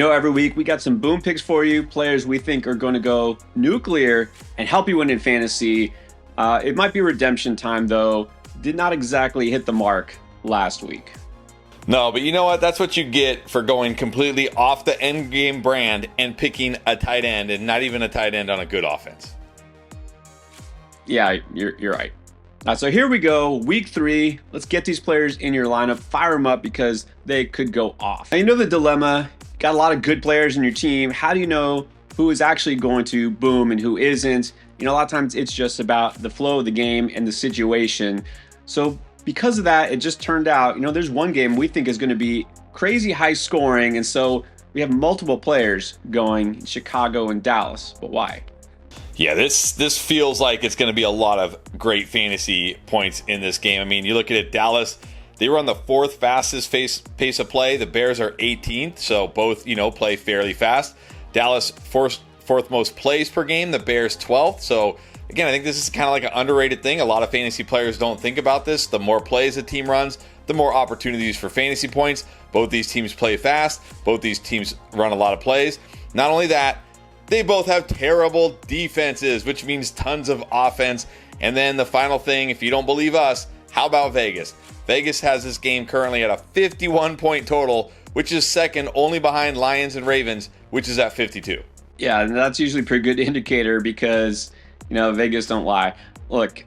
Every week we got some boom picks for you, players we think are going to go nuclear and help you win in fantasy. It might be redemption time, though. Did not exactly hit the mark last week. No, but you know what? That's what you get for going completely off the end game brand and picking a tight end, and not even a tight end on a good offense. Yeah, you're right. So here we go, week 3. Let's get these players in your lineup, fire them up because they could go off. Now, you know the dilemma. Got a lot of good players in your team. How do you know who is actually going to boom and who isn't? A lot of times it's just about the flow of the game and the situation. So because of that, it just turned out, there's one game we think is going to be crazy high scoring. And so we have multiple players going in Chicago and Dallas. But why? Yeah, this feels like it's going to be a lot of great fantasy points in this game. I mean, you look at it, Dallas, they were on the 4th fastest pace of play. The Bears are 18th, so both, play fairly fast. Dallas, fourth most plays per game. The Bears, 12th. So, again, I think this is kind of like an underrated thing. A lot of fantasy players don't think about this. The more plays a team runs, the more opportunities for fantasy points. Both these teams play fast. Both these teams run a lot of plays. Not only that, they both have terrible defenses, which means tons of offense. And then the final thing, if you don't believe us, how about Vegas? Vegas has this game currently at a 51-point total, which is second only behind Lions and Ravens, which is at 52. Yeah, and that's usually a pretty good indicator because, Vegas don't lie. Look,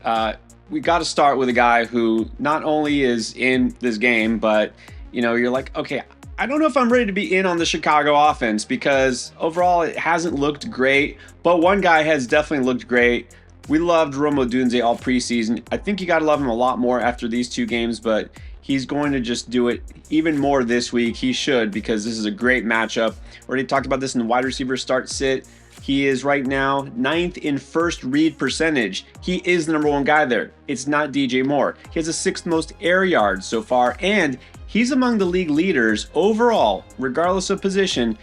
we got to start with a guy who not only is in this game, but, you're like, okay, I don't know if I'm ready to be in on the Chicago offense because overall it hasn't looked great, but one guy has definitely looked great. We loved Rome Odunze all preseason. I think you got to love him a lot more after these 2 games, but he's going to just do it even more this week. He should because this is a great matchup. Already talked about this in the wide receiver start sit. He is right now 9th in first read percentage. He is the number 1 guy there. It's not DJ Moore. He has the 6th most air yards so far, and he's among the league leaders overall, regardless of position,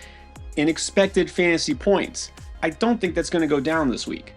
in expected fantasy points. I don't think that's going to go down this week.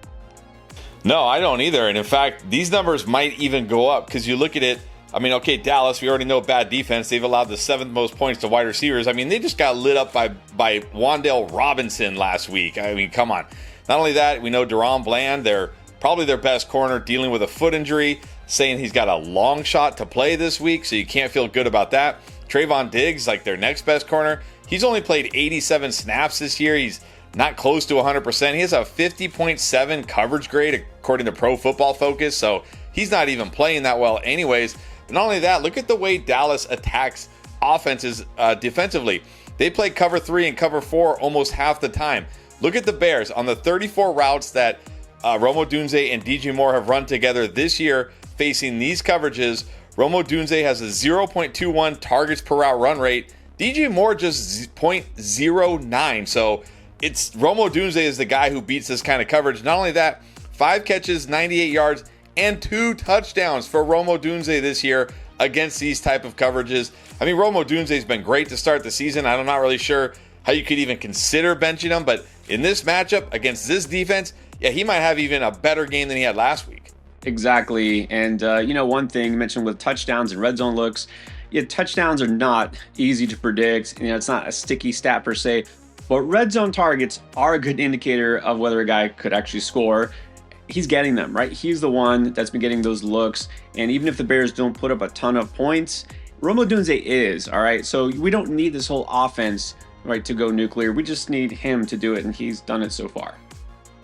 No, I don't either. And in fact, these numbers might even go up because you look at it. I mean, okay, Dallas, we already know bad defense. They've allowed the 7th most points to wide receivers. I mean, they just got lit up by Wan'Dale Robinson last week. I mean, come on. Not only that, we know Deron Bland, they're probably their best corner, dealing with a foot injury, saying he's got a long shot to play this week, so you can't feel good about that. Trayvon Diggs, like their next best corner, he's only played 87 snaps this year. He's not close to 100%. He has a 50.7 coverage grade according to Pro Football Focus, so he's not even playing that well anyways. But not only that, look at the way Dallas attacks offenses defensively. They play cover 3 and cover 4 almost half the time. Look at the Bears on the 34 routes that Rome Odunze and DJ Moore have run together this year facing these coverages. Rome Odunze has a 0.21 targets per route run rate. DJ Moore just 0.09. So it's Rome Odunze is the guy who beats this kind of coverage. Not only that, 5 catches, 98 yards, and 2 touchdowns for Rome Odunze this year against these type of coverages. I mean, Rome Odunze has been great to start the season. I'm not really sure how you could even consider benching him, but in this matchup against this defense, yeah, he might have even a better game than he had last week. Exactly. And, one thing you mentioned with touchdowns and red zone looks, touchdowns are not easy to predict. It's not a sticky stat per se, but red zone targets are a good indicator of whether a guy could actually score. He's getting them, right? He's the one that's been getting those looks. And even if the Bears don't put up a ton of points, Rome Odunze is, all right? So we don't need this whole offense, right, to go nuclear. We just need him to do it, and he's done it so far.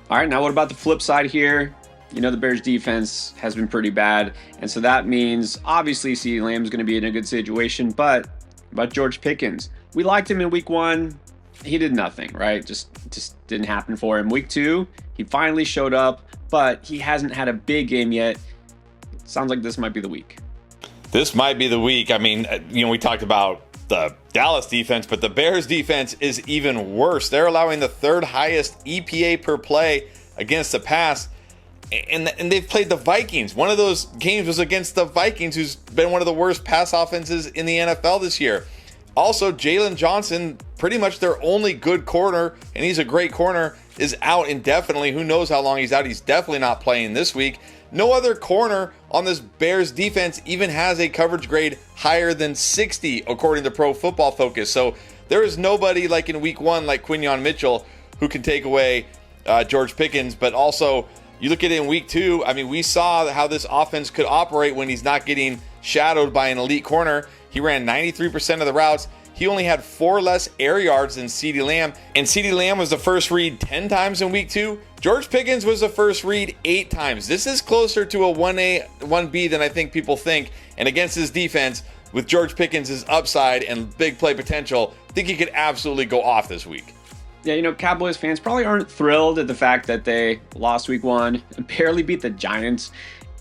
All right, now what about the flip side here? The Bears defense has been pretty bad. And so that means, obviously, CeeDee Lamb's going to be in a good situation. But about George Pickens, we liked him in week 1. He did nothing, right? Just didn't happen for him. Week 2, he finally showed up, but he hasn't had a big game yet. Sounds like this might be the week. This might be the week. I mean, we talked about the Dallas defense, but the Bears defense is even worse. They're allowing the 3rd highest EPA per play against the pass. And they've played the Vikings. One of those games was against the Vikings, who's been one of the worst pass offenses in the NFL this year. Also, Jalen Johnson, pretty much their only good corner, and he's a great corner, is out indefinitely. Who knows how long he's out? He's definitely not playing this week. No other corner on this Bears defense even has a coverage grade higher than 60, according to Pro Football Focus. So there is nobody like in week 1, like Quinyon Mitchell, who can take away George Pickens. But also, you look at it in week 2, I mean, we saw how this offense could operate when he's not getting shadowed by an elite corner. He ran 93% of the routes. He only had 4 less air yards than CeeDee Lamb, and CeeDee Lamb was the first read 10 times in week 2. George Pickens was the first read 8 times. This is closer to a 1A, 1B than I think people think, and against his defense, with George Pickens' upside and big play potential, I think he could absolutely go off this week. Yeah, Cowboys fans probably aren't thrilled at the fact that they lost week 1 and barely beat the Giants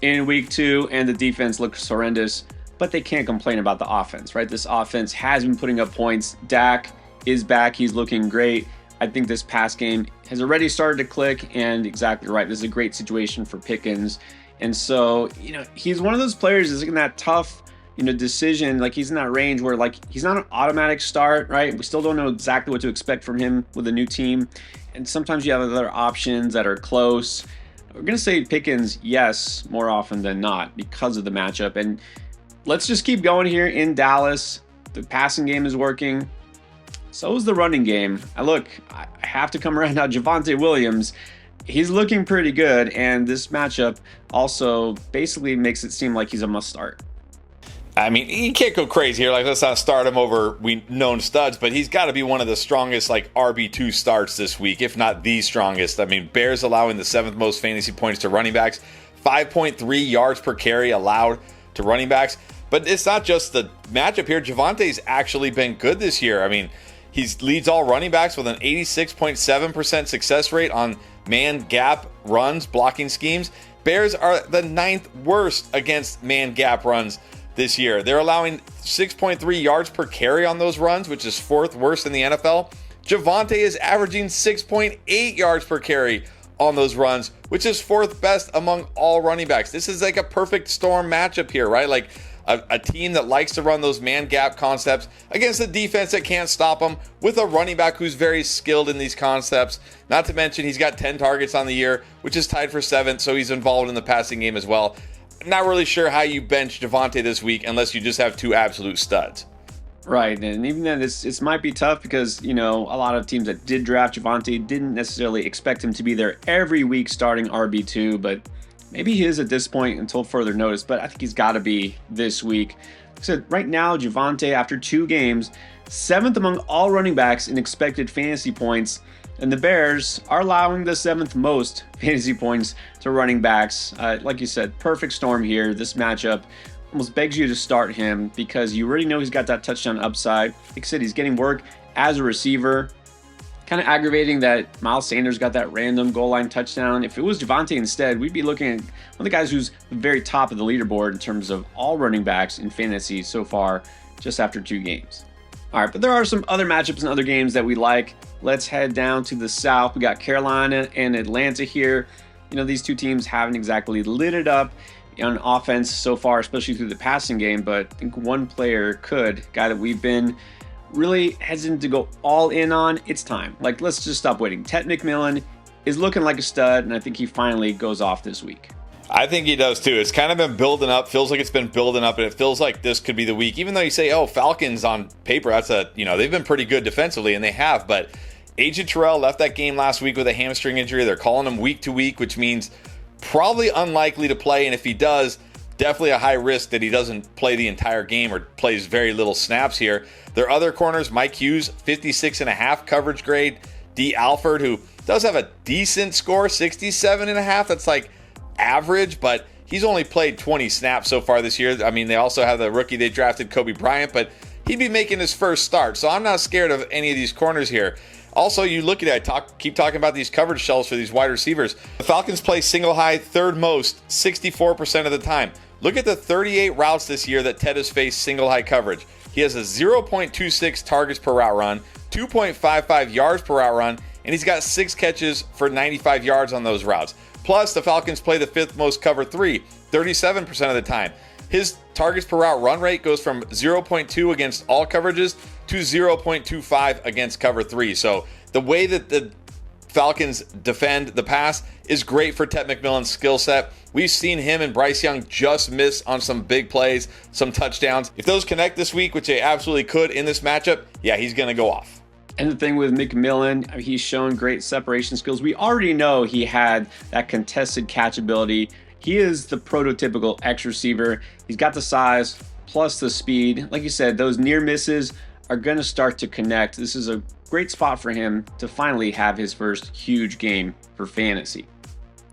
in week 2, and the defense looks horrendous. But they can't complain about the offense, right? This offense has been putting up points. Dak is back. He's looking great. I think this pass game has already started to click, and exactly right. This is a great situation for Pickens. And so, he's one of those players that's in that tough, decision. Like, he's in that range where, like, he's not an automatic start, right? We still don't know exactly what to expect from him with a new team. And sometimes you have other options that are close. We're going to say Pickens, yes, more often than not because of the matchup. And let's just keep going here in Dallas. The passing game is working. So is the running game. I have to come around now. Javonte Williams, he's looking pretty good. And this matchup also basically makes it seem like he's a must start. I mean, you can't go crazy here. Like, let's not start him over known studs, but he's got to be one of the strongest, like, RB2 starts this week, if not the strongest. I mean, Bears allowing the 7th most fantasy points to running backs, 5.3 yards per carry allowed to running backs. But it's not just the matchup here. Javonte's actually been good this year. I mean, he leads all running backs with an 86.7% success rate on man gap runs, blocking schemes. Bears are the 9th worst against man gap runs this year. They're allowing 6.3 yards per carry on those runs, which is 4th worst in the NFL. Javonte is averaging 6.8 yards per carry on those runs, which is 4th best among all running backs. This is like a perfect storm matchup here, right? Like a team that likes to run those man gap concepts against a defense that can't stop them, with a running back who's very skilled in these concepts. Not to mention, he's got 10 targets on the year, which is tied for 7th, so he's involved in the passing game as well. I'm not really sure how you bench Javonte this week unless you just have 2 absolute studs. Right, and even then, it might be tough because, a lot of teams that did draft Javonte didn't necessarily expect him to be there every week starting RB2, but maybe he is at this point until further notice, but I think he's got to be this week. So right now, Javonte, after 2 games, 7th among all running backs in expected fantasy points, and the Bears are allowing the 7th most fantasy points to running backs. Like you said, perfect storm here. This matchup almost begs you to start him because you already know he's got that touchdown upside. Like I said, he's getting work as a receiver. Kind of aggravating that Miles Sanders got that random goal line touchdown. If it was Javonte instead, we'd be looking at one of the guys who's the very top of the leaderboard in terms of all running backs in fantasy so far, just after 2 games. All right, but there are some other matchups and other games that we like. Let's head down to the South. We got Carolina and Atlanta here. These 2 teams haven't exactly lit it up on offense so far, especially through the passing game, but I think one player could, guy that we've been really hesitant to go all in on. It's time. Like, let's just stop waiting. Ted McMillan is looking like a stud, and I think he finally goes off this week. I think he does too. It's kind of been building up. Feels like it's been building up, and it feels like this could be the week. Even though you say, "Oh, Falcons on paper," they've been pretty good defensively, and they have. But AJ Terrell left that game last week with a hamstring injury. They're calling him week to week, which means probably unlikely to play. And if he does, definitely a high risk that he doesn't play the entire game or plays very little snaps here. Their other corners, Mike Hughes, 56.5 coverage grade. D. Alford, who does have a decent score, 67.5. That's like average, but he's only played 20 snaps so far this year. I mean, they also have the rookie they drafted, Kobe Bryant, but he'd be making his first start. So I'm not scared of any of these corners here. Also, you look at it, keep talking about these coverage shells for these wide receivers. The Falcons play single high 3rd most, 64% of the time. Look at the 38 routes this year that Ted has faced single high coverage. He has a 0.26 targets per route run, 2.55 yards per route run, and he's got 6 catches for 95 yards on those routes. Plus, the Falcons play the 5th most cover 3, 37% of the time. His targets per route run rate goes from 0.2 against all coverages to 0.25 against cover 3. So the way that the Falcons defend the pass is great for Ted McMillan's skill set. We've seen him and Bryce Young just miss on some big plays, some touchdowns. If those connect this week, which they absolutely could in this matchup, yeah, he's going to go off. And the thing with McMillan, he's shown great separation skills. We already know he had that contested catch ability. He is the prototypical X receiver. He's got the size plus the speed. Like you said, those near misses are going to start to connect. This is a great spot for him to finally have his first huge game for fantasy.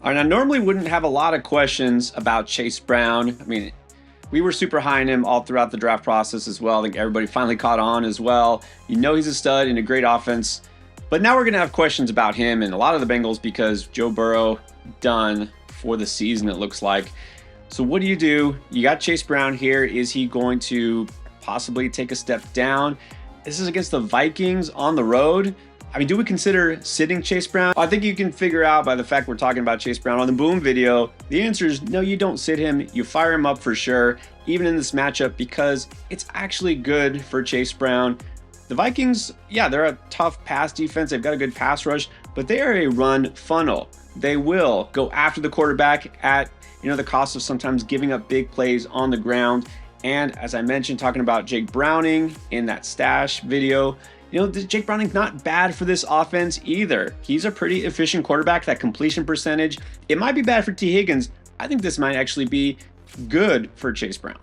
All right, I normally wouldn't have a lot of questions about Chase Brown. I mean, we were super high on him all throughout the draft process as well. I think everybody finally caught on as well. You know he's a stud in a great offense. But now we're going to have questions about him and a lot of the Bengals because Joe Burrow done for the season, it looks like. So what do? You got Chase Brown here. Is he going to possibly take a step down? This is against the Vikings on the road. I mean, do we consider sitting Chase Brown? I think you can figure out by the fact we're talking about Chase Brown on the Boom video. The answer is no, you don't sit him. You fire him up for sure, even in this matchup, because it's actually good for Chase Brown. The Vikings, yeah, they're a tough pass defense. They've got a good pass rush, but they are a run funnel. They will go after the quarterback at, the cost of sometimes giving up big plays on the ground. And as I mentioned, talking about Jake Browning in that stash video, Jake Browning's not bad for this offense either. He's a pretty efficient quarterback. That completion percentage, it might be bad for T. Higgins. I think this might actually be good for Chase Brown.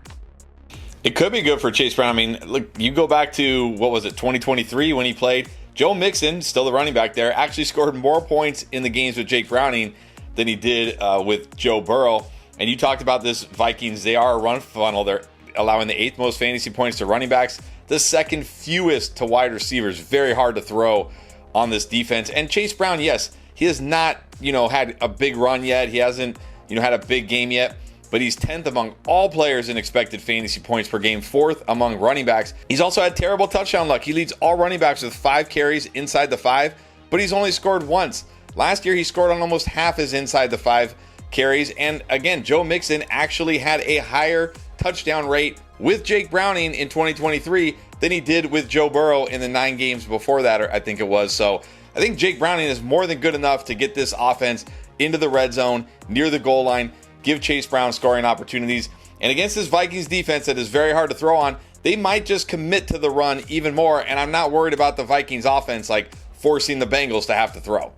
It could be good for Chase Brown. I mean, look, you go back to, 2023 when he played. Joe Mixon, still the running back there, actually scored more points in the games with Jake Browning than he did with Joe Burrow. And you talked about this Vikings. They are a run funnel. They're allowing the 8th most fantasy points to running backs, the 2nd fewest to wide receivers. Very hard to throw on this defense. And Chase Brown, yes, he has not, had a big run yet. He hasn't, had a big game yet. But he's 10th among all players in expected fantasy points per game, 4th among running backs. He's also had terrible touchdown luck. He leads all running backs with 5 carries inside the 5, but he's only scored once. Last year, he scored on almost half his inside the 5 carries. And again, Joe Mixon actually had a higher touchdown rate with Jake Browning in 2023 than he did with Joe Burrow in the 9 games before that, or I think it was. So I think Jake Browning is more than good enough to get this offense into the red zone, near the goal line, give Chase Brown scoring opportunities. And against this Vikings defense that is very hard to throw on, they might just commit to the run even more. And I'm not worried about the Vikings offense forcing the Bengals to have to throw.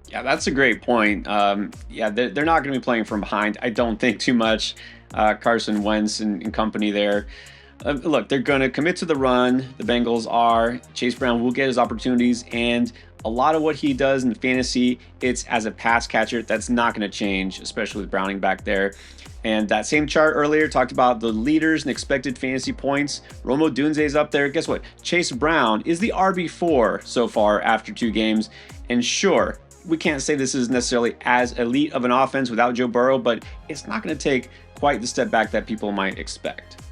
Yeah, that's a great point. They're not going to be playing from behind, I don't think, too much. Carson Wentz and company there. Look, they're going to commit to the run. The Bengals are. Chase Brown will get his opportunities, and a lot of what he does in fantasy, it's as a pass catcher. That's not going to change, especially with Browning back there. And that same chart earlier talked about the leaders and expected fantasy points. Rome Odunze's up there. Guess what? Chase Brown is the RB4 so far after 2 games. And sure, we can't say this is necessarily as elite of an offense without Joe Burrow, but it's not going to take quite the step back that people might expect.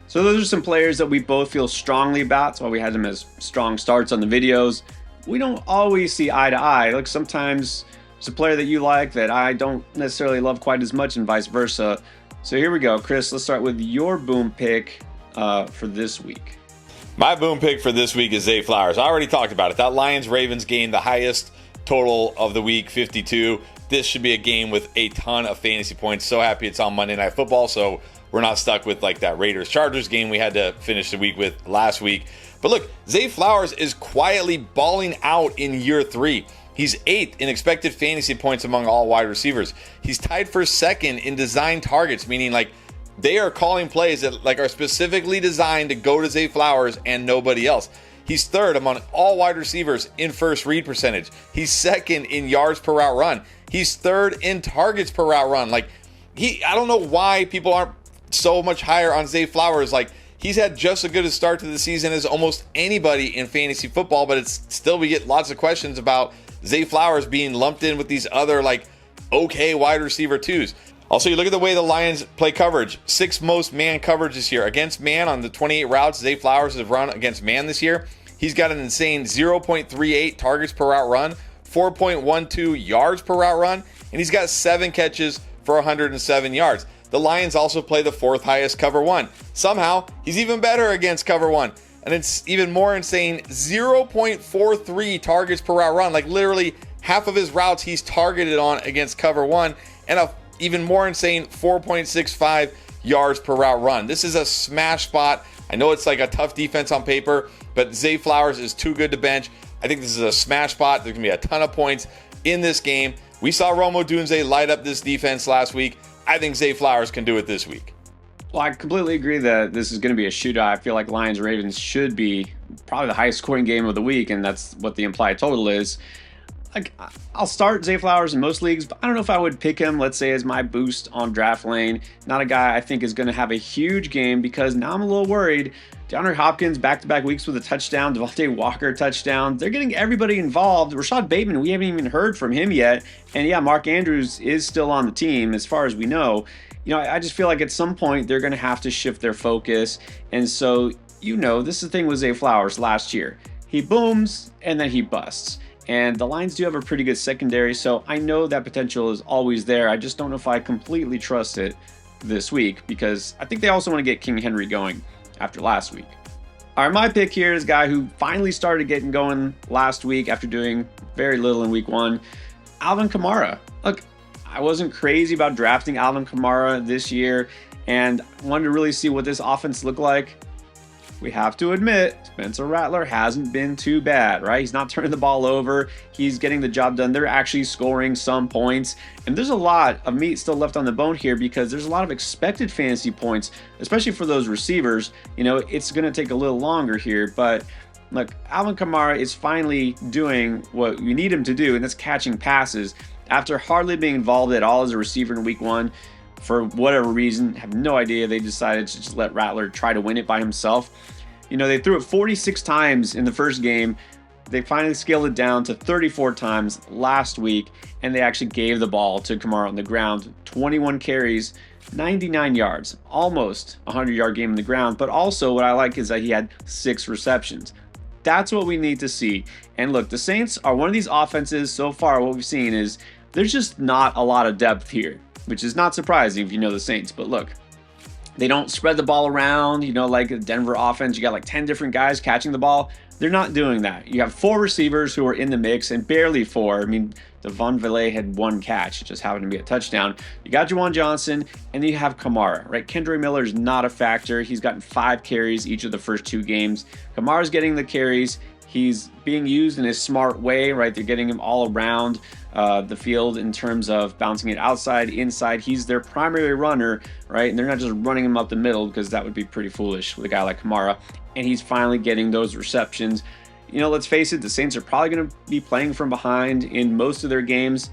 So those are some players that we both feel strongly about. That's why we had them as strong starts on the videos. We don't always see eye to eye. Like sometimes it's a player that you like that I don't necessarily love quite as much, and vice versa. So here we go. Chris, let's start with your boom pick for this week. My boom pick for this week is Zay Flowers. I already talked about it. That Lions-Ravens game, the highest total of the week, 52. This should be a game with a ton of fantasy points. So happy it's on Monday Night Football, so we're not stuck with that Raiders-Chargers game we had to finish the week with last week. But look, Zay Flowers is quietly balling out in year 3. He's 8th in expected fantasy points among all wide receivers. He's tied for 2nd in designed targets, meaning they are calling plays that are specifically designed to go to Zay Flowers and nobody else. He's 3rd among all wide receivers in first read percentage. He's 2nd in yards per route run. He's 3rd in targets per route run. I don't know why people aren't so much higher on Zay Flowers. He's had just as good a start to the season as almost anybody in fantasy football, but it's still, we get lots of questions about Zay Flowers being lumped in with these other okay wide receiver 2s. Also, you look at the way the Lions play coverage. 6th most man coverage this year. Against man on the 28 routes Zay Flowers has run against man this year, he's got an insane 0.38 targets per route run, 4.12 yards per route run, and he's got 7 catches for 107 yards. The Lions also play the 4th highest cover 1. Somehow, he's even better against cover 1. And it's even more insane, 0.43 targets per route run, literally half of his routes he's targeted on against cover one, and a even more insane 4.65 yards per route run. This is a smash spot. I know it's like a tough defense on paper, but Zay Flowers is too good to bench. I think this is a smash spot. There's going to be a ton of points in this game. We saw Rome Odunze light up this defense last week. I think Zay Flowers can do it this week. Well, I completely agree that this is going to be a shootout. I feel like Lions-Ravens should be probably the highest scoring game of the week, and that's what the implied total is. Like, I'll start Zay Flowers in most leagues, but I don't know if I would pick him, let's say, as my boost on draft lane. Not a guy I think is going to have a huge game, because now I'm a little worried. DeAndre Hopkins, back-to-back weeks with a touchdown. Devontae Walker, touchdown. They're getting everybody involved. Rashad Bateman, we haven't even heard from him yet. And yeah, Mark Andrews is still on the team, as far as we know. I just feel like at some point they're going to have to shift their focus. And so, this is the thing with Zay Flowers last year. He booms, and then he busts. And the Lions do have a pretty good secondary, so I know that potential is always there. I just don't know if I completely trust it this week, because I think they also want to get King Henry going after last week. All right, my pick here is a guy who finally started getting going last week after doing very little in week one, Alvin Kamara. Look, I wasn't crazy about drafting Alvin Kamara this year, and wanted to really see what this offense looked like. We have to admit, Spencer Rattler hasn't been too bad, right? He's not turning the ball over. He's getting the job done. They're actually scoring some points. And there's a lot of meat still left on the bone here, because there's a lot of expected fantasy points, especially for those receivers. It's going to take a little longer here. But look, Alvin Kamara is finally doing what we need him to do, and that's catching passes. After hardly being involved at all as a receiver in week one, for whatever reason, have no idea, they decided to just let Rattler try to win it by himself. They threw it 46 times in the first game. They finally scaled it down to 34 times last week, and they actually gave the ball to Kamara on the ground. 21 carries, 99 yards, almost a 100-yard game on the ground. But also what I like is that he had 6 receptions. That's what we need to see. And look, the Saints are one of these offenses so far. What we've seen is there's just not a lot of depth here, which is not surprising if you know the Saints. But look, they don't spread the ball around, like the Denver offense. You got like 10 different guys catching the ball. They're not doing that. You have 4 receivers who are in the mix, and barely 4. I mean, Devon Villay had 1 catch. It just happened to be a touchdown. You got Juwan Johnson, and then you have Kamara, right? Kendre Miller is not a factor. He's gotten 5 carries each of the first 2 games. Kamara's getting the carries. He's being used in a smart way, right? They're getting him all around the field in terms of bouncing it outside, inside. He's their primary runner, right? And they're not just running him up the middle, because that would be pretty foolish with a guy like Kamara. And he's finally getting those receptions. Let's face it, the Saints are probably going to be playing from behind in most of their games.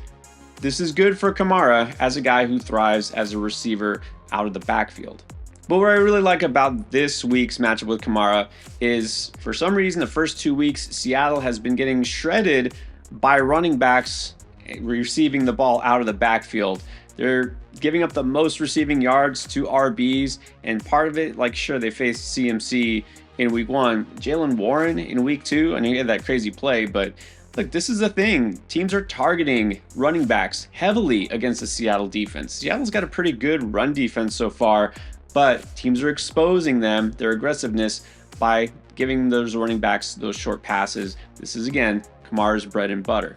This is good for Kamara as a guy who thrives as a receiver out of the backfield. But what I really like about this week's matchup with Kamara is, for some reason, the first 2 weeks, Seattle has been getting shredded by running backs receiving the ball out of the backfield. They're giving up the most receiving yards to RBs, and part of it, sure, they faced CMC in week 1. Jaylen Warren in week 2, and he had that crazy play, but look, this is the thing. Teams are targeting running backs heavily against the Seattle defense. Seattle's got a pretty good run defense so far, but teams are exposing them, their aggressiveness, by giving those running backs those short passes. This is, again, Kamara's bread and butter.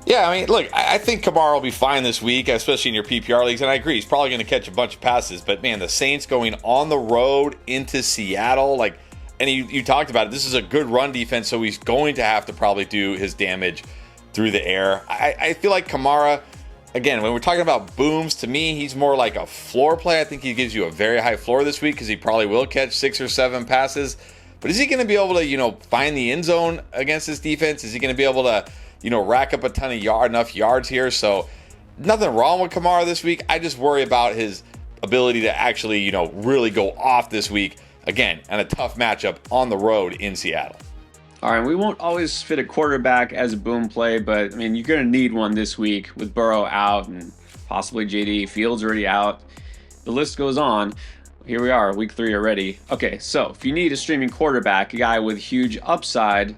Yeah, I mean, look, I think Kamara will be fine this week, especially in your PPR leagues, and I agree, he's probably going to catch a bunch of passes, but man, the Saints going on the road into Seattle, and you talked about it, this is a good run defense, so he's going to have to probably do his damage through the air. I feel like Kamara, again, when we're talking about booms, to me, he's more like a floor play. I think he gives you a very high floor this week, because he probably will catch 6 or 7 passes. But is he going to be able to, find the end zone against this defense? Is he going to be able to, rack up a ton of enough yards here? So nothing wrong with Kamara this week. I just worry about his ability to actually, really go off this week. Again, and a tough matchup on the road in Seattle. All right, we won't always fit a quarterback as a boom play, but, I mean, you're going to need one this week with Burrow out and possibly JD. Fields already out. The list goes on. Here we are, week 3 already. Okay, so if you need a streaming quarterback, a guy with huge upside,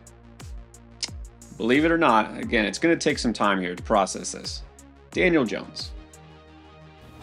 believe it or not, again, it's going to take some time here to process this. Daniel Jones.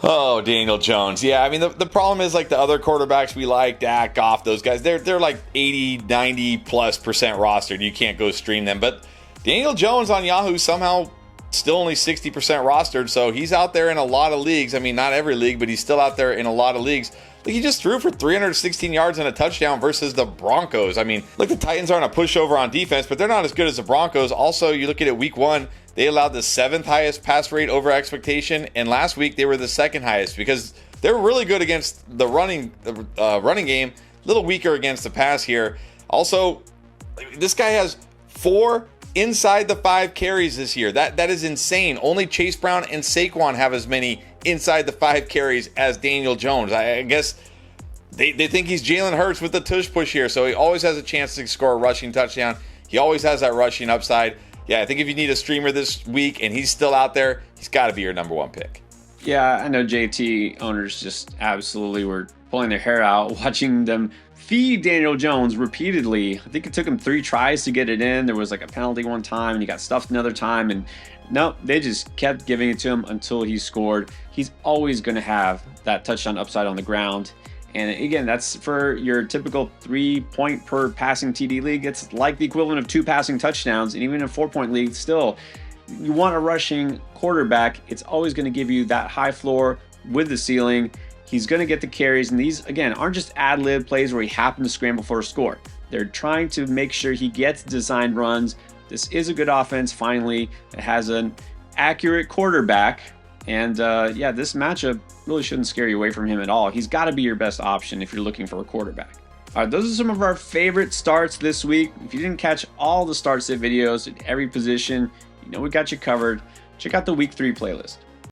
Oh, Daniel Jones. Yeah, I mean, the problem is, the other quarterbacks we like, Dak, Goff, those guys, they're like 80, 90+% rostered. You can't go stream them. But Daniel Jones on Yahoo somehow still only 60% rostered, so he's out there in a lot of leagues. I mean, not every league, but he's still out there in a lot of leagues. Look, he just threw for 316 yards and a touchdown versus the Broncos. I mean, look, the Titans aren't a pushover on defense, but they're not as good as the Broncos. Also, you look at it week 1, they allowed the 7th highest pass rate over expectation, and last week they were the 2nd highest because they're really good against the running game, a little weaker against the pass here. Also, this guy has 4 inside the 5 carries this year. That is insane. Only Chase Brown and Saquon have as many inside the 5 carries as Daniel Jones. I guess they think he's Jalen Hurts with the tush push here, so he always has a chance to score a rushing touchdown. He always has that rushing upside. Yeah, I think if you need a streamer this week and he's still out there, he's got to be your number 1 pick. Yeah, I know JT owners just absolutely were pulling their hair out watching them feed Daniel Jones repeatedly. I think it took him 3 tries to get it in. There was like a penalty one time and he got stuffed another time, and no, they just kept giving it to him until he scored. He's always going to have that touchdown upside on the ground. And again, that's for your typical 3-point per passing TD league. It's like the equivalent of 2 passing touchdowns. And even in a 4-point league, still, you want a rushing quarterback. It's always going to give you that high floor with the ceiling. He's going to get the carries. And these, again, aren't just ad-lib plays where he happened to scramble for a score. They're trying to make sure he gets designed runs. This is a good offense, finally. It has an accurate quarterback. And yeah, this matchup really shouldn't scare you away from him at all. He's got to be your best option if you're looking for a quarterback. All right, those are some of our favorite starts this week. If you didn't catch all the start sit videos at every position, you know we got you covered. Check out the week 3 playlist.